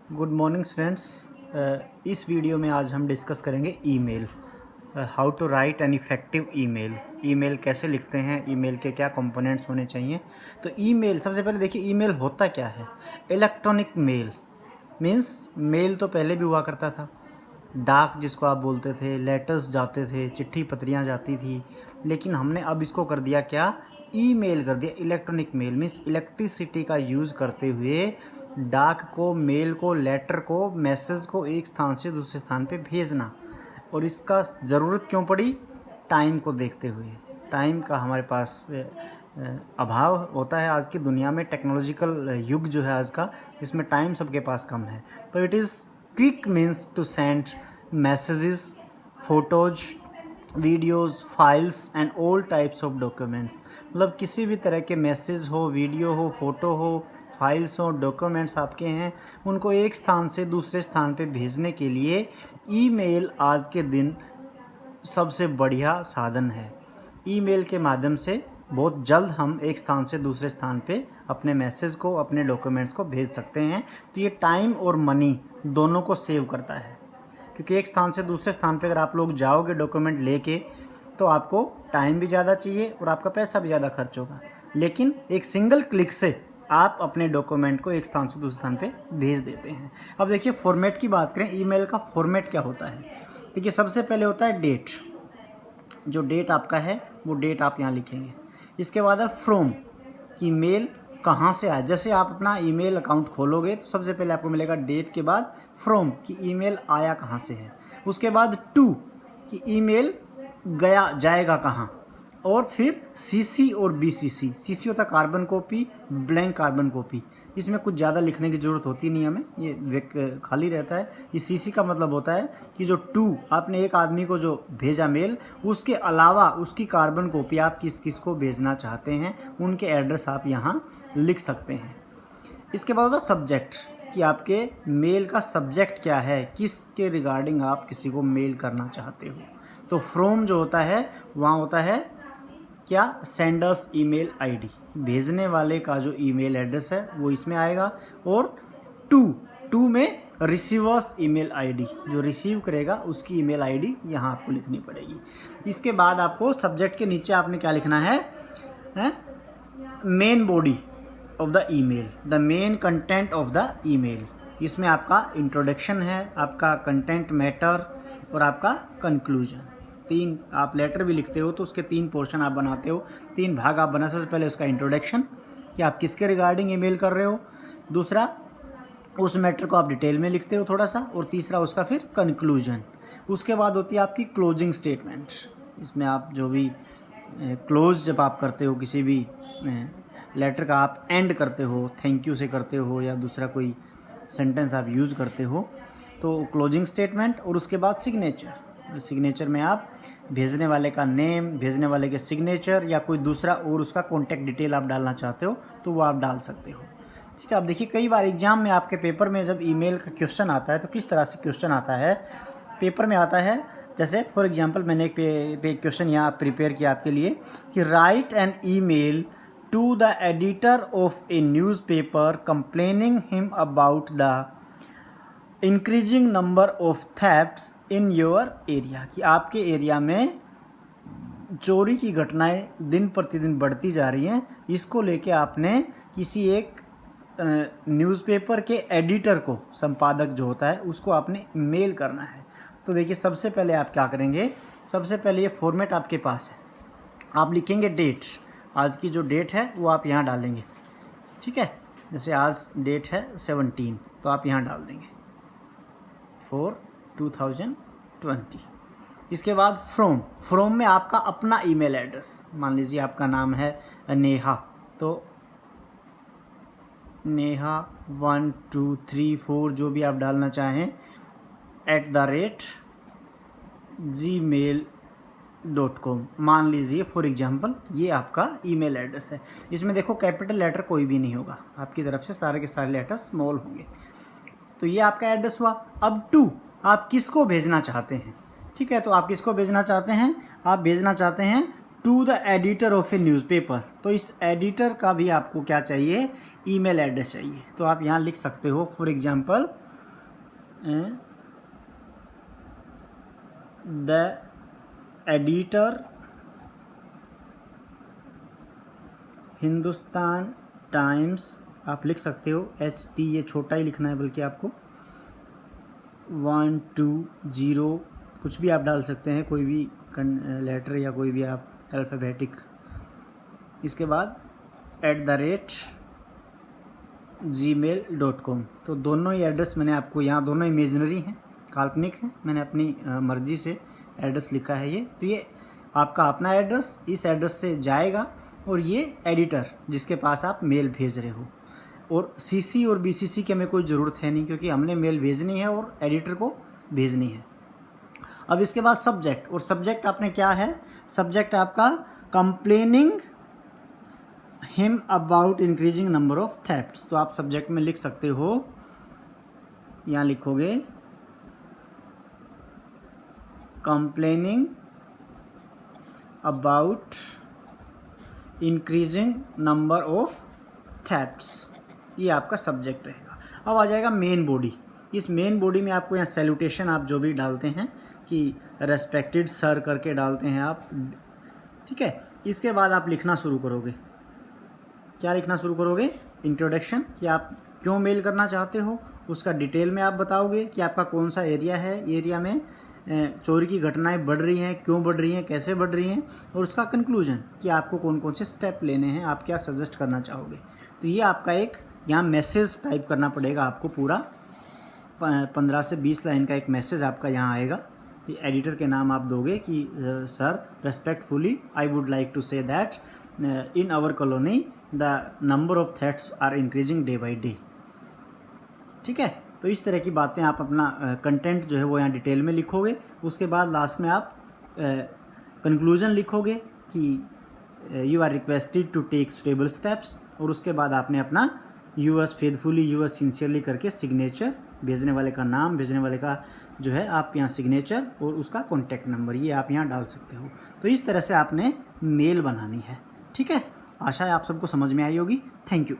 Good morning students. इस video में आज हम डिस्कस करेंगे email, how to write an effective email. Email कैसे लिखते हैं, ईमेल के क्या कंपोनेंट्स होने चाहिए। तो ईमेल, सबसे पहले देखिए ईमेल होता क्या है। इलेक्ट्रॉनिक मेल मीन्स मेल तो पहले भी हुआ करता था, डाक जिसको आप बोलते थे, लेटर्स जाते थे, चिट्ठी पत्रियाँ जाती थी, लेकिन हमने अब इसको कर दिया क्या, ईमेल कर दिया। इलेक्ट्रॉनिक मेल मीन्स इलेक्ट्रिसिटी का यूज़ करते हुए डाक को, मेल को, लेटर को, मैसेज को एक स्थान से दूसरे स्थान पे भेजना। और इसका ज़रूरत क्यों पड़ी, टाइम को देखते हुए। टाइम का हमारे पास अभाव होता है आज की दुनिया में, टेक्नोलॉजिकल युग जो है आज का, इसमें टाइम सबके पास कम है। तो it is quick means to send messages, photos, videos, files and all types of documents. मतलब किसी भी तरह के मैसेज हो, वीडियो हो, फोटो हो, फाइल्स हो, डॉक्यूमेंट्स आपके हैं, उनको एक स्थान से दूसरे स्थान पे भेजने के लिए ईमेल आज के दिन सबसे बढ़िया साधन है। ईमेल के माध्यम से बहुत जल्द हम एक स्थान से दूसरे स्थान पे अपने मैसेज को, अपने डॉक्यूमेंट्स को भेज सकते हैं। तो ये टाइम और मनी दोनों को सेव करता है, क्योंकि एक स्थान से दूसरे स्थान पे अगर आप लोग जाओगे डॉक्यूमेंट लेके, तो आपको टाइम भी ज़्यादा चाहिए और आपका पैसा भी ज़्यादा खर्च होगा। लेकिन एक सिंगल क्लिक से आप अपने डॉक्यूमेंट को एक स्थान से दूसरे स्थान पे भेज देते हैं। अब देखिए फॉर्मेट की बात करें, ईमेल का फॉर्मेट क्या होता है। देखिए सबसे पहले होता है डेट। जो डेट आपका है वो डेट आप यहाँ लिखेंगे। इसके बाद है फ्रॉम, कि मेल कहाँ से आया। जैसे आप अपना ईमेल अकाउंट खोलोगे तो सबसे पहले आपको मिलेगा डेट के बाद फ्रॉम, कि ईमेल आया कहाँ से है। उसके बाद टू, कि ईमेल गया, जाएगा कहाँ। और फिर सीसी और बीसीसी। सीसी होता है carbon copy, blank carbon copy. इसमें कुछ ज़्यादा लिखने की ज़रूरत होती नहीं हमें, ये खाली रहता है। ये सीसी का मतलब होता है कि जो टू, आपने एक आदमी को जो भेजा मेल, उसके अलावा उसकी कार्बन कॉपी आप किस किस को भेजना चाहते हैं, उनके एड्रेस आप यहाँ लिख सकते हैं। इसके बाद होता है सब्जेक्ट, कि आपके मेल का सब्जेक्ट क्या है, किसके रिगार्डिंग आप किसी को मेल करना चाहते हो। तो फ्रॉम जो होता है वहाँ होता है क्या, सेंडर्स ईमेल आईडी, भेजने वाले का जो ईमेल एड्रेस है वो इसमें आएगा। और टू में रिसीवर्स ईमेल आईडी, जो रिसीव करेगा उसकी ईमेल आईडी यहाँ आपको लिखनी पड़ेगी। इसके बाद आपको सब्जेक्ट के नीचे आपने क्या लिखना है, main body of the email, the main content of the email. इसमें आपका इंट्रोडक्शन है, आपका कंटेंट मैटर और आपका कंक्लूजन। तीन, आप लेटर भी लिखते हो तो उसके तीन पोर्शन आप बनाते हो, तीन भाग आप बना। सबसे पहले उसका इंट्रोडक्शन, कि आप किसके रिगार्डिंग ईमेल कर रहे हो। दूसरा, उस मैटर को आप डिटेल में लिखते हो थोड़ा सा। और तीसरा उसका फिर कंक्लूजन। उसके बाद होती है आपकी क्लोजिंग स्टेटमेंट। इसमें आप जो भी क्लोज जब आप करते हो किसी भी लेटर का, आप एंड करते हो, थैंक यू से करते हो, या दूसरा कोई सेंटेंस आप यूज़ करते हो, तो क्लोजिंग स्टेटमेंट। और उसके बाद सिग्नेचर। सिग्नेचर में आप भेजने वाले का नेम, भेजने वाले के सिग्नेचर, या कोई दूसरा और उसका कॉन्टैक्ट डिटेल आप डालना चाहते हो तो वो आप डाल सकते हो। ठीक है। अब देखिए कई बार एग्जाम में आपके पेपर में जब ईमेल का क्वेश्चन आता है तो किस तरह से क्वेश्चन आता है, पेपर में आता है। जैसे फॉर एग्जांपल मैंने एक क्वेश्चन यहाँ प्रिपेयर किया आपके लिए, कि write an email to the editor of a newspaper complaining him about the increasing number of thefts in your area, कि आपके एरिया में चोरी की घटनाएं दिन प्रतिदिन बढ़ती जा रही हैं। इसको लेके आपने किसी एक न्यूज़पेपर के एडिटर को, संपादक जो होता है, उसको आपने मेल करना है। तो देखिए सबसे पहले आप क्या करेंगे, सबसे पहले ये फॉर्मेट आपके पास है, आप लिखेंगे डेट। आज की जो डेट है वो आप यहाँ डालेंगे। ठीक है, जैसे आज डेट है 17, तो आप यहाँ डाल देंगे 4/2020। इसके बाद फ्रॉम में आपका अपना ईमेल एड्रेस, मान लीजिए आपका नाम है नेहा, तो नेहा 1 2 3 4 जो भी आप डालना चाहें @gmail.com मान लीजिए फॉर एग्जांपल, ये आपका ईमेल एड्रेस है। इसमें देखो कैपिटल लेटर कोई भी नहीं होगा, आपकी तरफ से सारे के सारे लेटर स्मॉल होंगे। तो ये आपका एड्रेस हुआ। अब टू, आप किसको भेजना चाहते हैं। ठीक है, तो आप किसको भेजना चाहते हैं, आप भेजना चाहते हैं to the editor of a newspaper. तो इस एडिटर का भी आपको क्या चाहिए, ईमेल एड्रेस चाहिए। तो आप यहाँ लिख सकते हो for example the editor Hindustan times, आप लिख सकते हो HT, ये छोटा ही लिखना है बल्कि आपको 1 2 0 कुछ भी आप डाल सकते हैं, कोई भी लेटर या कोई भी आप अल्फ़ाबेटिक। इसके बाद @gmail.com। तो दोनों ही एड्रेस मैंने आपको यहाँ, दोनों इमेजिनरी हैं, काल्पनिक हैं, मैंने अपनी मर्ज़ी से एड्रेस लिखा है ये। तो ये आपका अपना एड्रेस, इस एड्रेस से जाएगा, और ये एडिटर जिसके पास आप मेल भेज रहे हो। और CC और BCC की हमें कोई ज़रूरत है नहीं, क्योंकि हमने मेल भेजनी है और एडिटर को भेजनी है। अब इसके बाद सब्जेक्ट, और सब्जेक्ट आपने क्या है, सब्जेक्ट आपका complaining him about increasing number of thefts. तो आप सब्जेक्ट में लिख सकते हो, यहाँ लिखोगे complaining about increasing number of thefts, ये आपका सब्जेक्ट रहेगा। अब आ जाएगा मेन बॉडी। इस मेन बॉडी में आपको यहाँ सैल्यूटेशन आप जो भी डालते हैं कि रेस्पेक्टेड सर करके डालते हैं आप, ठीक है। इसके बाद आप लिखना शुरू करोगे, क्या लिखना शुरू करोगे, इंट्रोडक्शन, कि आप क्यों मेल करना चाहते हो, उसका डिटेल में आप बताओगे कि आपका कौन सा एरिया है, एरिया में चोरी की घटनाएं बढ़ रही हैं, क्यों बढ़ रही हैं, कैसे बढ़ रही हैं, और उसका कंक्लूजन कि आपको कौन कौन से स्टेप लेने हैं, आप क्या सजेस्ट करना चाहोगे। तो ये आपका एक यहाँ मैसेज टाइप करना पड़ेगा आपको, पूरा 15 से 20 लाइन का एक मैसेज आपका यहाँ आएगा। एडिटर के नाम आप दोगे कि sir respectfully I would like to say that in our colony the number of thefts are increasing day by day, ठीक है। तो इस तरह की बातें आप अपना कंटेंट जो है वो यहाँ डिटेल में लिखोगे। उसके बाद लास्ट में आप कंक्लूजन लिखोगे कि you are requested to take stable steps, और उसके बाद आपने अपना यूएस फेथफुली, यूएस सिंसियरली करके सिग्नेचर, भेजने वाले का नाम, भेजने वाले का जो है आप यहाँ सिग्नेचर और उसका कॉन्टैक्ट नंबर, ये आप यहाँ डाल सकते हो। तो इस तरह से आपने मेल बनानी है, ठीक है। आशा है आप सबको समझ में आई होगी। Thank you.